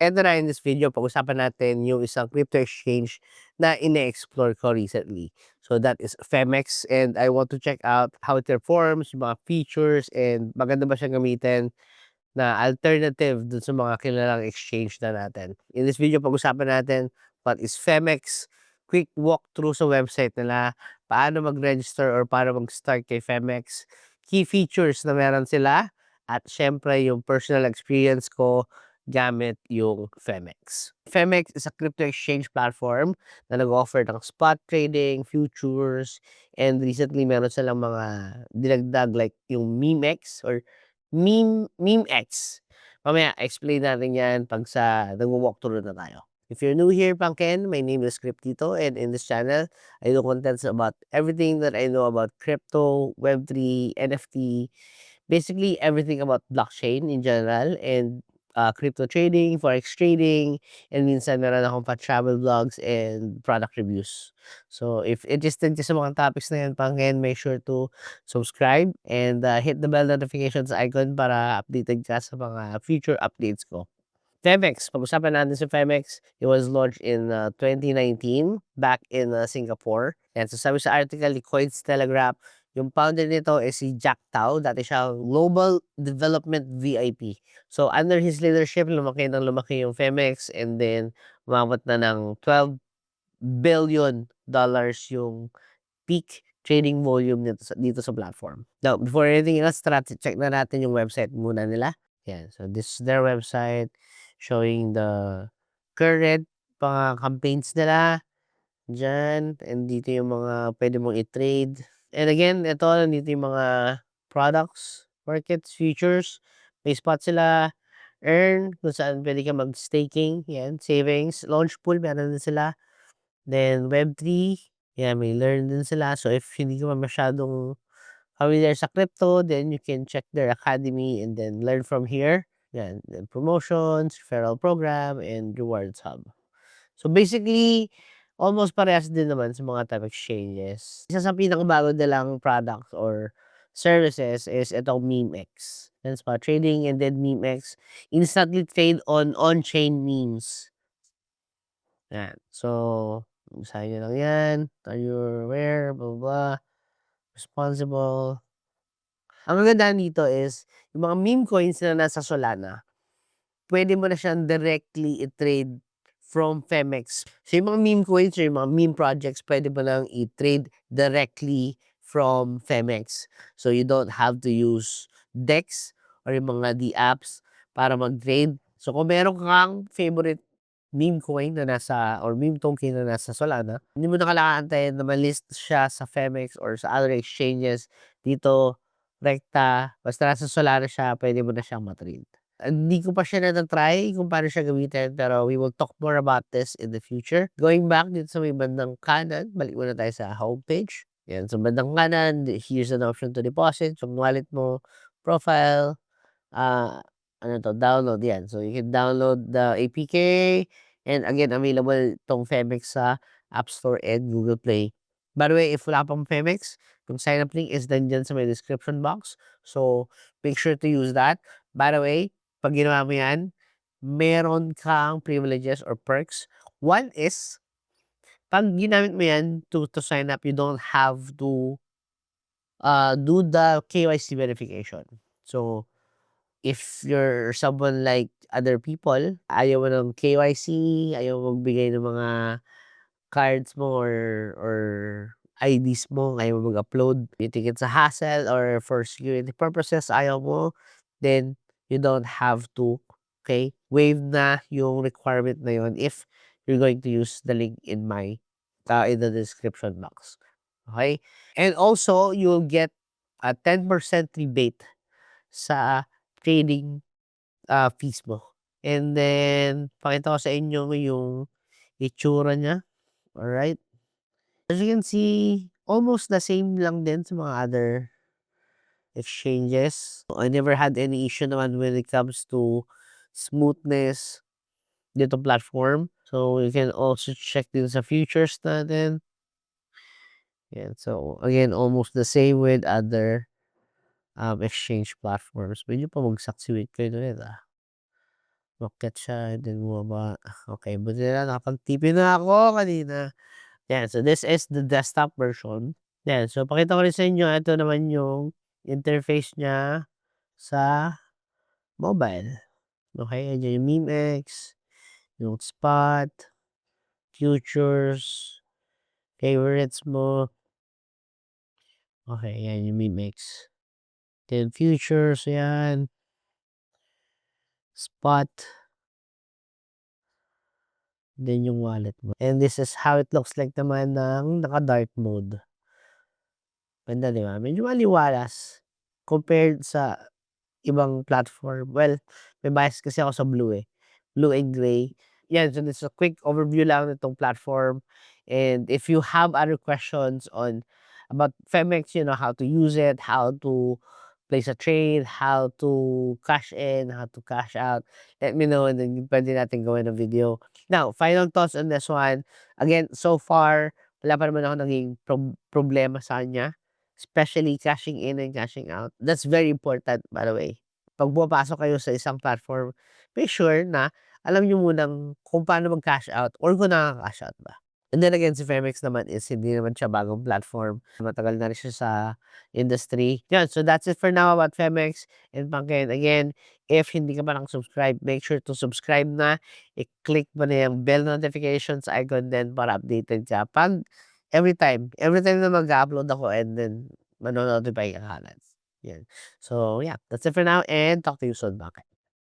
Eto na, in this video pag-usapan natin yung isang crypto exchange na ine-explore ko recently. So that is Femex, and I want to check out how it performs, yung mga features, and maganda ba siyang gamitin na alternative dun sa mga kilalang exchange na natin. In this video pag-usapan natin what is Femex, quick walkthrough sa website nila, paano mag-register or paano mag-start kay Femex, key features na meron sila, at syempre yung personal experience ko gamit yung Femex. Femex is a crypto exchange platform na nag-offer ng spot trading, futures, and recently meron silang mga dinagdag like yung MEMEX or MEMEX. Mamaya explain natin yan pag sa nagwo-walkthrough na tayo. If you're new here, Pangken, my name is Cryptito, and in this channel, I do contents about everything that I know about crypto, Web3, NFT, basically everything about blockchain in general, and crypto trading, forex trading, and minsan meron akong pa-travel vlogs and product reviews. So if interested ka sa mga topics na yan, Pangken, make sure to subscribe and hit the bell notifications icon para updated ka sa mga future updates ko. Femex, pag-usapan natin si Femex. It was launched in 2019 back in Singapore. And so sabi sa article ni Cointelegraph, yung founder nito is si Jack Tao, dati siya Global Development VIP. So under his leadership, lumaki ng lumaki yung Femex, and then umabot na ng $12 billion yung peak trading volume dito sa platform. Now, before anything else, check na natin yung website muna nila. Yan. So, this is their website showing the current mga campaigns nila dyan. And dito yung mga pwede mong i-trade. And again, ito, nandito yung mga products, markets, futures. May spot sila, earn, kung saan pwede ka mag-staking. Yan, savings, launch pool, meron din sila. Then, Web3, yeah, may learn din sila. So, if hindi ka pa masyadong familiar sa crypto, then you can check their academy and then learn from here. Yan, then promotions, referral program, and rewards hub. So, basically, almost parehas din naman sa mga type exchanges. Isa sa pinakabago nilang products or services is itong MEMEX. Yan, spot trading, and then MEMEX instantly trade on on-chain memes. Yan. So, basahin nyo lang yan. Are you aware? Blah, blah, blah. Responsible. Ang maganda dito is, yung mga meme coins na nasa Solana, pwede mo na siyang directly i-trade from Femex. So, yung mga meme coins or yung mga meme projects, pwede mo lang i-trade directly from Femex. So, you don't have to use DEX or yung mga D-apps para mag-trade. So, kung meron kang favorite meme coin na nasa or meme token na nasa Solana, hindi mo na kailangan antayin na ma-list siya sa Femex or sa other exchanges. Dito, rekta, basta nasa Solana siya, pwede mo na siyang ma-trade. Hindi ko pa siya na-try kung paano siya gamitin, pero we will talk more about this in the future. Going back dito sa may bandang kanan, balik muna tayo sa homepage. Yan, sa bandang kanan, here's an option to deposit yung wallet mo, profile, ano to, download yan. So, you can download the APK, and again, available tong Femex sa App Store and Google Play. By the way, if wala pang Femex, yung sign up link is dyan sa my description box. So, make sure to use that. By the way, pag ginawa mo yan, meron kang privileges or perks. One is, pag ginamit mo yan to sign up, you don't have to do the KYC verification. So, if you're someone like other people, ayaw mo ng KYC, ayaw mo magbigay ng mga cards mo or IDs mo, ayaw mo mag-upload, you think it's a hassle or for security purposes, ayaw mo, then you don't have to, okay? Waive na yung requirement na yun if you're going to use the link in my in the description box. Okay? And also, you'll get a 10% rebate sa trading fees mo. And then, pakita ko sa inyo yung itsura niya. Alright? As you can see, almost the same lang din sa mga other exchanges. I never had any issue naman when it comes to smoothness dito platform. So, you can also check din sa futures natin. Yan. So, again, almost the same with other exchange platforms. Medyo pamagsak si Bitcoin ulit Umakyat siya and then bumaba. Okay, buti na lang nakapag-TP na ako kanina. Yan, so this is the desktop version. Yan, so pakita ko rin sa inyo, ito naman yung interface niya sa mobile. Okay, andiyan yung Memex, yung spot, futures, favorites mo. Okay, yan yung Memex. Then futures, yan. Spot. Then yung wallet mo. And this is how it looks like naman ng naka-dark mode. Ganda, 'di ba? Medyo maliwalas compared sa ibang platform. Well, may bias kasi ako sa blue, eh, blue and gray. Yan, so this is a quick overview lang nitong platform. And if you have other questions on about Femex, you know, how to use it, how to place a trade, how to cash in, how to cash out, let me know and then puwede natin gawin ng video. Now, final thoughts on this one. Again, so far, wala pa naman ako naging problema sa kanya, especially cashing in and cashing out. That's very important, by the way. 'Pag pumapasok kayo sa isang platform, make sure na alam niyo munang kung paano mag-cash out or kung nakaka-cash out ba. And then again, si Femex naman is hindi naman siya bagong platform. Matagal na rin siya sa industry. Yan, so that's it for now about Femex and Pangkin. Again, if hindi ka pa nakasubscribe, make sure to subscribe na. I-click mo na yung bell notifications icon din para updated ka. Every time na mag-upload ako and then mano-notify ka kaagad. Yan. So yeah, that's it for now and talk to you soon. Bye.